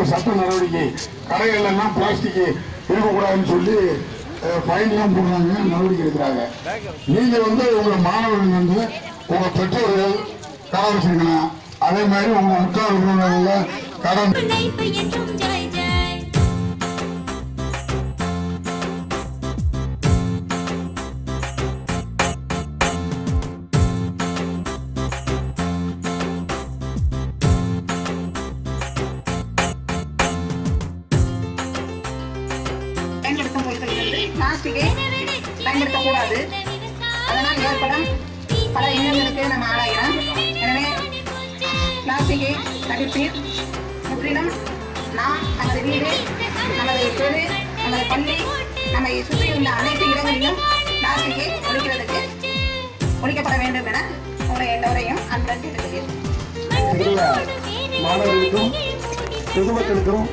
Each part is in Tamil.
சட்ட நடவடிக்கை கடைகள்லாம் பிளாஸ்டிக் இருக்கக்கூடாதுன்னு சொல்லி ஃபைன்லாம் போடுறாங்க, நடவடிக்கை எடுக்கிறாங்க. நீங்க உங்க மாணவர்கள் உங்க பெற்றோர்கள் கடை வச்சிருக்கலாம். அதே மாதிரி உங்க முக்கால் உறவினர்கள் கடன் பயன்படுத்தக்கூடாது. அதனால் ஏற்படும் பல இன்னல்களுக்கு நம்ம ஆளாகிறோம். எனவே பிளாஸ்டிக்கை தவிர்ப்பீர் முற்றிலும் நாம் நமது வீடு, நமது தெரு, நமது பள்ளி, நம்மை சுற்றியுள்ள அனைத்து இடங்களிலும் பிளாஸ்டிக்கை ஒழிக்கப்பட வேண்டும் என உங்களை எல்லோரையும் அன்புடன் கேட்டுக்கொள்கிறேன். மாணவர்களுக்கும் பொதுமக்களுக்கும்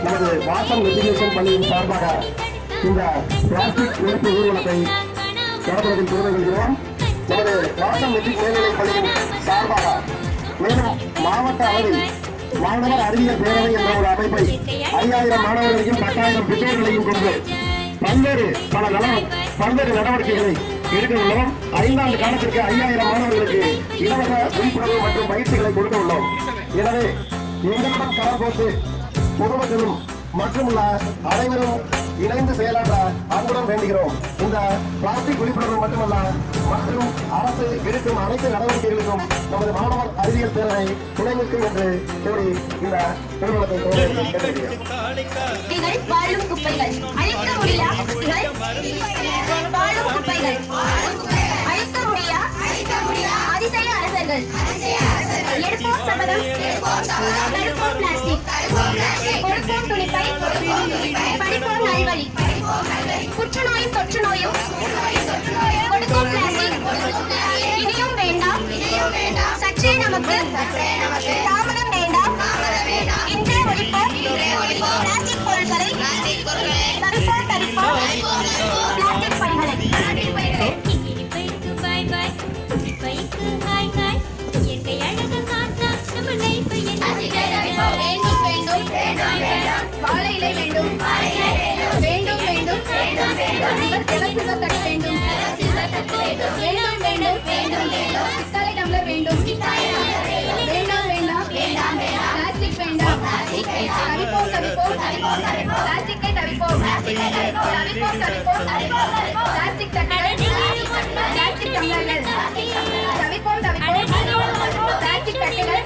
நமது வாசம் மெட்ரிகுலேஷன் பள்ளியின் சார்பாக இந்த பிளாஸ்டிக் ஒழிப்பு ஊர்வலத்தை தொடர்பதில் பெருமை கொள்கிறோம். நமது வாசம் மெட்ரிக் மேல்நிலைப் பள்ளியின் சார்பாக மேலும் மாவட்ட அளவில் மாணவர் அறிவியல் பேரவை என்ற ஒரு அமைப்பை 5000 மாணவர்களையும் 10,000 பெற்றோர்களையும் கொண்டு பல்வேறு நடவடிக்கைகளை எடுக்க உள்ளோம். 5 ஆண்டு காலத்திற்கு 5000 மாணவர்களுக்கு இலவச விழிப்புணர்வு மற்றும் பயிற்சிகளை கொடுக்க உள்ளோம். எனவே எங்களுடன் கலர் போட்டு பொதுமக்களும் மற்றும் அனைவரும் இணைந்து செயலாற்ற அன்புடன் வேண்டுகிறோம். இந்த பிளாஸ்டிக் விழிப்புணர்வு மட்டுமல்ல, மற்றும் அரசு எடுக்கும் அனைத்து நடவடிக்கைகளுக்கும் நமது மாணவர் அறிவியல் பேரவை துணை நிற்கும் என்று கூறி இந்த நிறுவனத்தை வாழும் குப்பைகள் அழிக்க முடியா வாழும் குப்பைகள் அழிக்க முடியா அதிசய அரசர்கள் எடுப்போம் சபதம் தடுப்போம் பிளாஸ்டிக் கொடுப்போம் துணிப்பை படிப்போம் நல்வழி புற்றுநோயும் தொற்றுநோயும் கொடுப்போம் பிளாஸ்டிக் இனியும் வேண்டாம் சற்றே நமக்கு தாமதம் வேண்டாம் இன்றே ஒழிப்போம் பிளாஸ்டிக் பொருட்களை தடுப்போம் பிளாஸ்டிக் பைகளை வாழை இலை வேண்டும் வேண்டும் வேண்டும் தட்டு வேண்டும் பித்தளை டம்ளர் வேண்டும் வேண்டாம் வேண்டாம் பிளாஸ்டிக் வேண்டாம் தவிப்போம் பிளாஸ்டிக்கை தவிப்போம் பிளாஸ்டிக் தட்டுகள் பிளாஸ்டிக் டம்ளர்கள் தவிப்போம் பிளாஸ்டிக் தட்டுகள்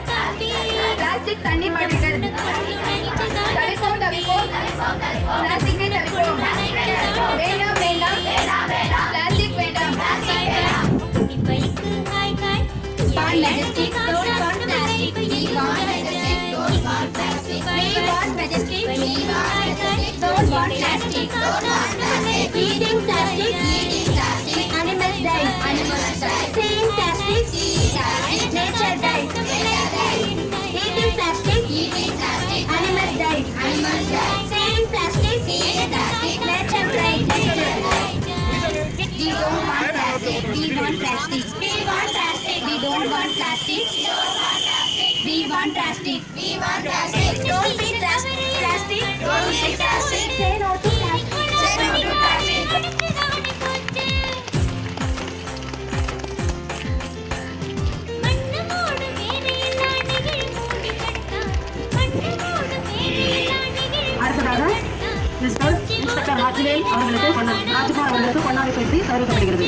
பிளாஸ்டிக் தண்ணீர் பாட்டில்கள் தவிப்போம் பிளாஸ்டிக்கை தவிப்போம் வேண்டாம் பிளாஸ்டிக் வேண்டாம் want majestic, don't want plastic, we want majestic, don't want plastic, we want majestic, we want majestic, don't want plastic, don't want plastic, eating plastic, animals die, seeing plastic, nature die, eating plastic, animals die, seeing plastic, nature die. We don't want plastic, we want plastic, we want plastic, we don't want plastic, we want plastic, we want plastic, don't be plastic, don't be plastic, say no to plastic, say no to plastic. அடுத்ததாக இன்ஸ்பெக்டர் ராஜ்வேல் அவர்களுக்கு பொன்னாடை பேசி கௌரவிக்கப்படுகிறது.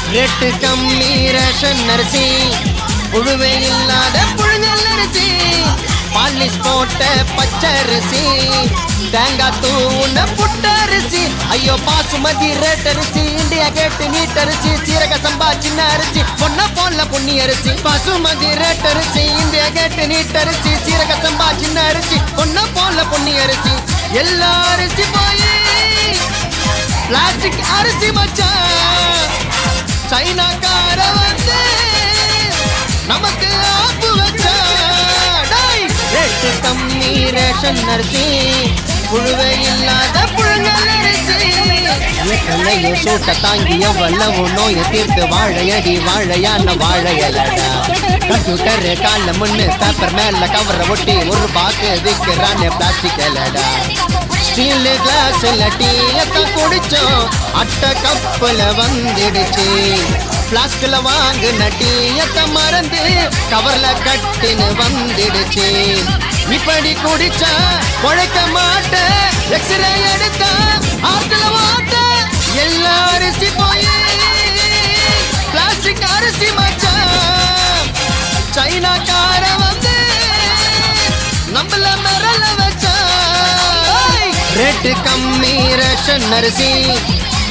ரேட்டு கம்மி ரேஷன் அரிசி புழுவே இல்லாத புழுங்கல் அரிசி பாலிஷ் போட்ட பச்சரிசி தேங்காய் தூண புட்டரிசி ஐயோ பாசுமதி ரேட் அரிசி இந்தியா கேட்டு நீட் அரிசி சீரக சம்பா சின்ன அரிசி பொன்ன போல பொன்னி அரிசி பாசுமதி ரேட் அரிசி இந்தியா கேட்டு நீட் அரிசி சீரக சம்பா சின்ன அரிசி பொன்ன போல பொன்னி அரிசி எல்லா அரிசி போய் பிளாஸ்டிக் அரிசி மச்சான் சைனாக்கார வந்து நமக்கு ஆப்பு வச்சா ரேட்டு கம்மி ரேஷன் அரிசி புழுவே இல்லாத புழுங்கல் அரிசி கண்ணையை சூட்ட தாங்கிய வல்லவோ நோயை தீர்த்து வாழையடி வாழையான வாழையலடா கம்ப்யூட்டர் கால முன்னு பேப்பர் மேல கவர ஒட்டி ஒரு பாக்கு விற்கிறானே பிளாஸ்டிக் அலடா ஸ்டீல் கிளாஸ்ல டீயத்தை குடிச்சோம் அட்டை கப்பல வந்துடுச்சு பிளாஸ்க்ல வாங்கின டீயத்தை மறந்து கவர்ல கட்டின்னு வந்துடுச்சு இப்படி குடிச்சா உழைக்க மாட்ட எக்ஸ்ரே எடுத்தா ஆத்துல வாட்ட எல்லா அரிசி போய் பிளாஸ்டிக் அரிசி மச்சான் சைனாக்கார வந்து நம்மள மிரள வச்சா ரேட்டு கம்மி ரேஷன் அரிசி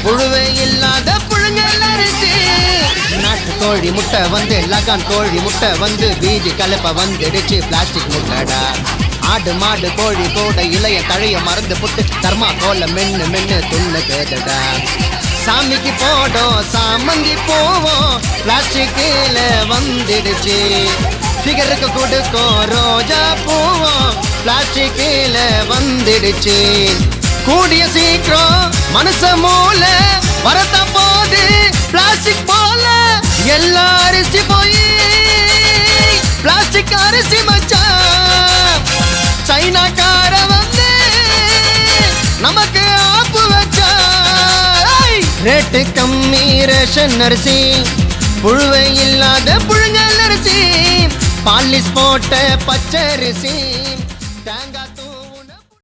புழுவே இல்லாத புழுங்கல் அரிசி நாட்டு கோழி முட்டை வந்து லகான் கோழி முட்டை வந்து வீதி கலப்ப வந்துடுச்சு பிளாஸ்டிக் முட்டைடா ஆடு மாடு கோழி கூட இளைய தழைய மறந்து புட்டு தர்மா கோல மென்னு மென்னு துண்ணு கேதுடா சாமிக்கு போடும் சாமந்தி போவோம் பிளாஸ்டிக்கில வந்துடுச்சு ஃபிகருக்கு கொடுக்கும் ரோஜா பூவோம் பிளாஸ்டிக்கில வந்துடுச்சு கூடிய சீக்கிரம் மனச மூல வரத்த போது பிளாஸ்டிக் போல எல்லா அரிசி போய் பிளாஸ்டிக் அரிசி மச்சான் சைனாக்கார வந்து நமக்கு ஆப்பு வச்சா ரேட்டு கம்மி ரேஷன் அரிசி புழுவை இல்லாத புழுங்கல் அரிசி பாலிஷ் போட்ட பச்சரிசி தேங்காய்